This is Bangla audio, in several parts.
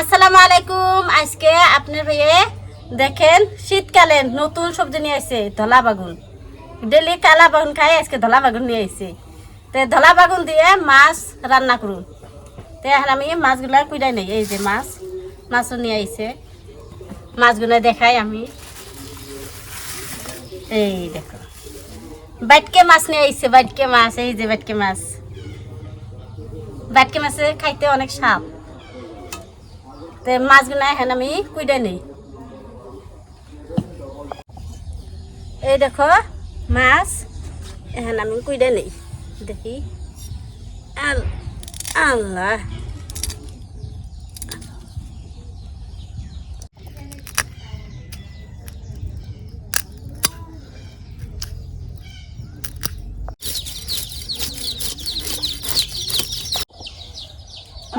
আসসালামু আলাইকুম। আজকে আপনার ভাইয়ে দেখেন শীতকালে নতুন সবজি নিয়ে আসছে ধলা বাগুন। ডেলি কালা বাগুন খাই, আজকে ধলা বাগুন নিয়ে আসছে। তো ধলা বাগুন দিয়ে মাছ রান্না করুন। তো এখন আমি মাছগুলো কুইডাই নেই। এই যে মাছও নিয়ে আসছে, মাছগুলো দেখাই আমি। এই দেখো বাইটকে মাছ নিয়ে আসছে, বাইটকে মাছ। এই যে বাইটকে মাছ, বাইটকে মাছে খাইতে অনেক স্বাদ। তো মাছগুলো এখন আমি কুইডাই নেই। এই দেখো মাছ এখন আমি কুইডাই নেই, দেখি। আল্লাহ,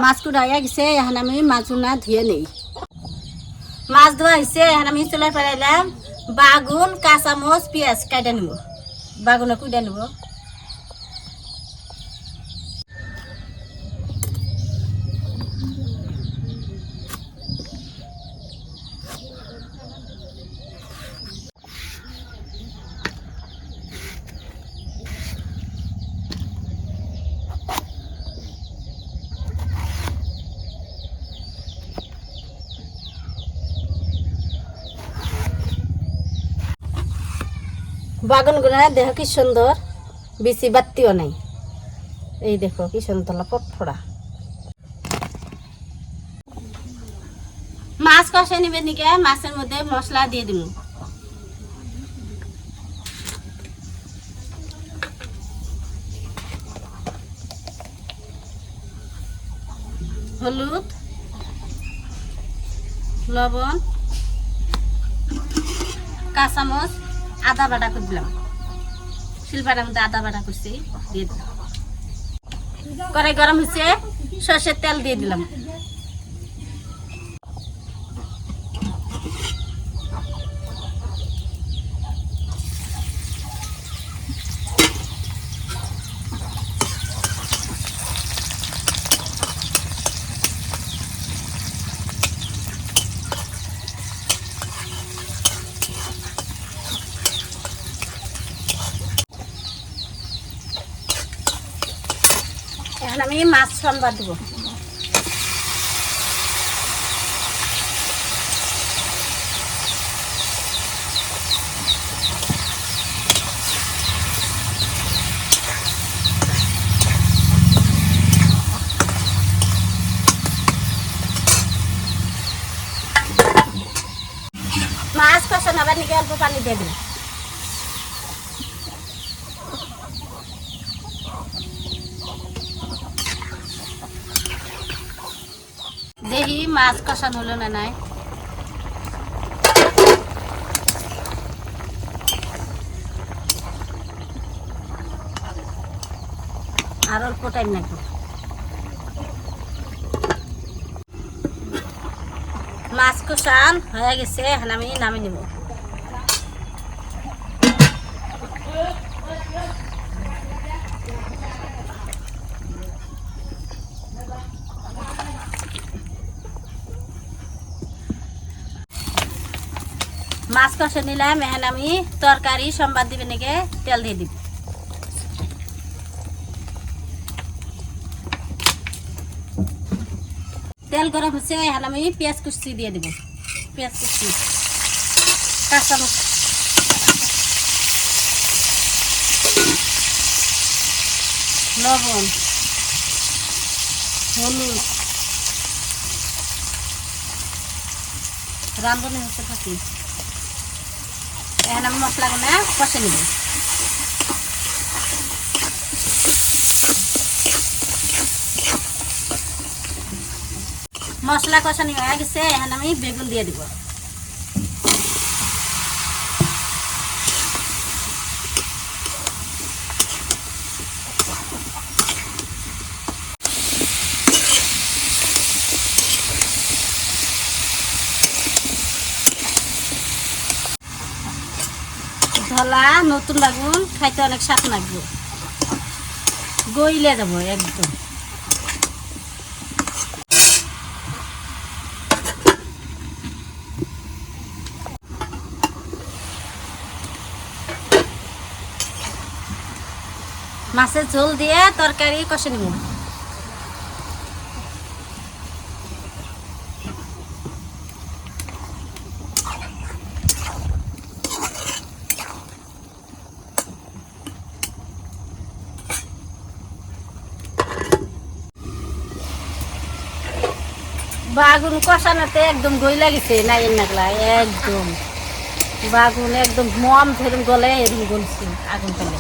মাছ কুড়াইয়া গেছে, এখন আমি মাছগুলা ধুয়ে নেই। মাছ ধোয়া হয়েছে, এখন আমি চুলাই পেলাইলাম। বাগুন, কাঁচামচ, পেঁয়াজ কাটা নিব, বাগুনে কুইডা নিব। বাগুনগুলো দেখো কি সুন্দর, বেশি বাত্তিও নাই। এই দেখো কি সুন্দর পটফড়া। মাছ কষে নিবে নিকে, মাছের মধ্যে মশলা দিয়ে দিব। হলুদ, লবণ, কাঁচামচ, আদা বাটা করে দিলাম। শিলপাটার মধ্যে আদা বাটা করছি, দিয়ে দিলাম। কড়াই গরম হয়েছে, সর্ষের তেল দিয়ে দিলাম। এখন আমি মাছ সম্বার দেবো। মাছ কষানো আবার নিকে অল্প পানি দিয়ে দিলাম। দেখি মাছ কষানো হলো না নাই। আর অল্প টাইম লাগবে। মাছ কষান হয়ে গেছে, এখন আমি নামিয়ে নিব। মাছ কষে নিলাম, এখন আমি তরকারি সম্বাদ দিবে নাকি তেল দিয়ে দিব। তেল গরম হচ্ছে, এখন আমি পেঁয়াজ কুচি দিয়ে দিব। পেঁয়াজ কুচি, কাঁচামরিচ, লবণ, হলুদ, রাঁধুনি হচ্ছে থাকি। এখন আমি মশলাগুলো কষে নিব। মশলা কষানি হয়ে গেছে, এখন আমি বেগুন দিয়ে দিব। ধলা নতুন বাগুন খাইতে অনেক স্বাদ লাগবে, গইলে যাব একদম। মাছের ঝোল দিয়ে তরকারি কষে নিব। বাগুন কষানোতে একদম গইলা গেছে নাইয়ের নাগলা, একদম বাগুন একদম মম ধরুন গলে এরকম গলছে আগুন তেলে।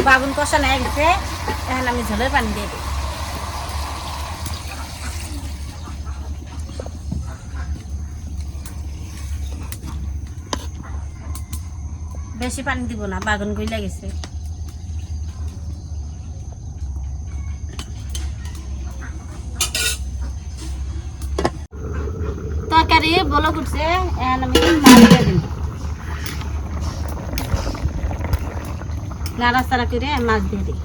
বাগুন কষানো হয়ে গেছে, এখন আমি ঝোলের পানি দিয়ে দিই। বেশি পানি দিব না, বাগুন গইলা গেছে। তরকারি বলো করছে, এখন আমি মাছ দিয়ে দিই। নাড়াচাড়া করে মাছ দিয়ে দিই।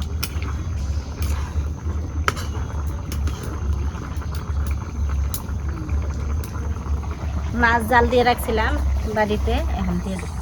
মাছ জাল দিয়ে রাখছিলাম বাড়িতে, এখন দিয়ে দিই।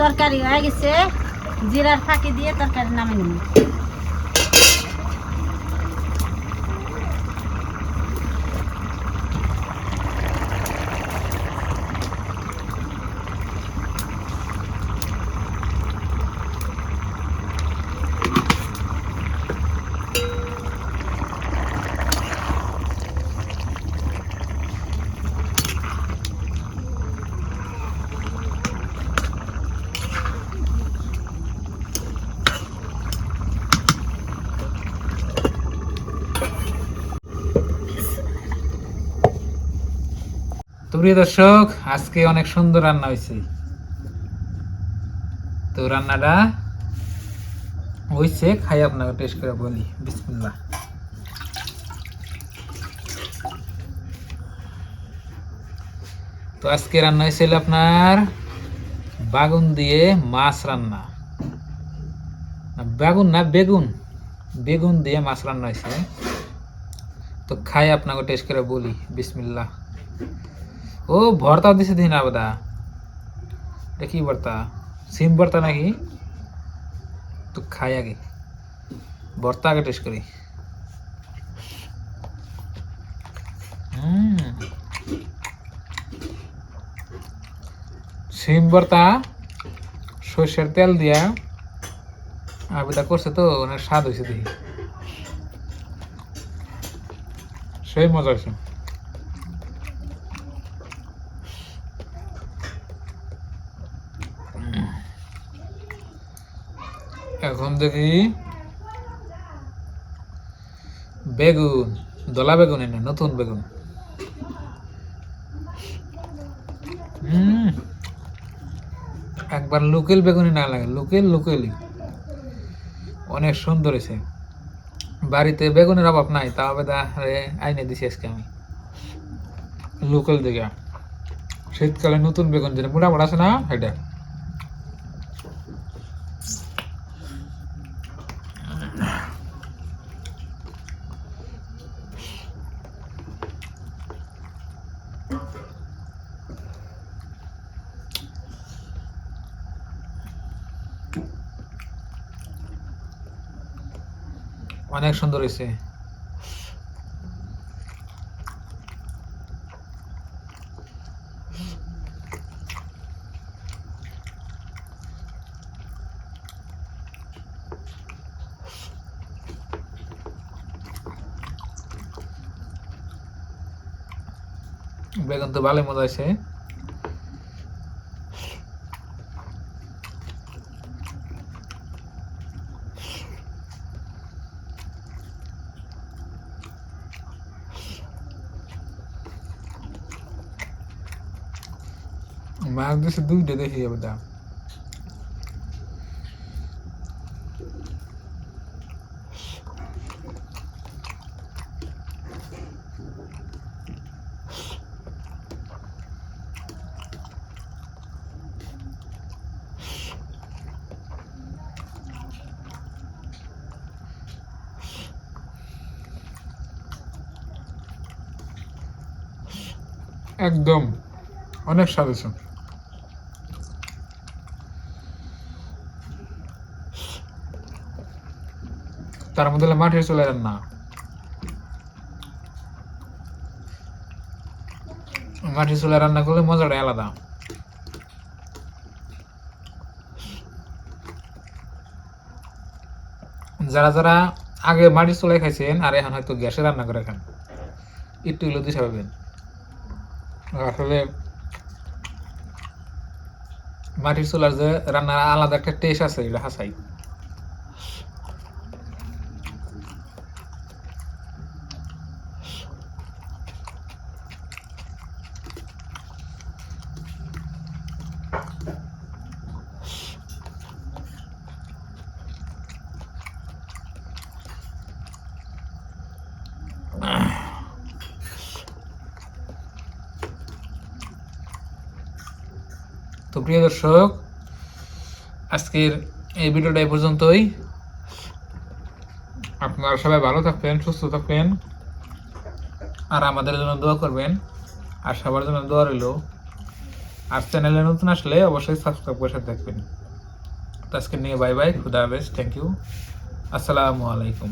তরকারি হয়ে গেছে, জিরার ফাঁকি দিয়ে তরকারি নামে নিব। তো প্রিয় দর্শক, আজকে অনেক সুন্দর রান্না হয়েছে। তো রান্নাটা হয়েছে, খাই আপনাকে টেস্ট করে বলি। বিসমিল্লাহ। তো আজকে রান্না হয়েছিল আপনার বাগুন দিয়ে মাছ রান্না। বাগুন না, বেগুন, বেগুন দিয়ে মাছ রান্না হয়েছে। তো খাই আপনাকে টেস্ট করে বলি। বিসমিল্লাহ। ও ভর্তা দিছে দিন আবদা, এটা কি ভর্তা? সিম ভর্তা নাকি? তো খাই আগে, ভর্তা আগে টেস্ট করি। সিম ভর্তা সর্ষের তেল দিয়া আবদা করছে, তো অনেক স্বাদ হয়েছে দেখি, সেই মজা হয়েছে। এখন দেখি বেগুন, দলা বেগুন, এনে নতুন বেগুন। একবার লোকেল বেগুনই না লাগে, লোকেল লোকেলই অনেক সুন্দর হয়েছে। বাড়িতে বেগুনের অভাব নাই, তাও আইনে দিছি আজকে আমি লোকাল দিকে। শীতকালে নতুন বেগুন যেটা মোটা মোটা আছে না, এটা অনেক সুন্দর হয়েছে। বেগুন তো ভালোই মজা হয়েছে। মাছ দিছে দুইটা দেখি আবদা একদম অনেক স্বাদ আছে তার মধ্যে মাটির চুলায় রান্না মাটির চুলায় রান্না করলে মজাটা আলাদা যারা যারা আগে মাটির চুলায় খাইছেন আর এখন হয়তো গ্যাসে রান্না করে খান একটু হলেও দিশা পাবেন আসলে মাটির চুলার যে রান্নার আলাদা একটা টেস্ট আছে এটা হাসাই তো প্রিয় দর্শক আজকের এই ভিডিওটা এই পর্যন্তই আপনারা সবাই ভালো থাকবেন সুস্থ থাকবেন আর আমাদের জন্য দোয়া করবেন আর সবার জন্য দোয়া রইল আর চ্যানেলে নতুন আসলে অবশ্যই সাবস্ক্রাইব করে সাথে থাকবেন তো আজকে নিয়ে বাই বাই খুদা হাফেজ থ্যাংক ইউ আসসালামু আলাইকুম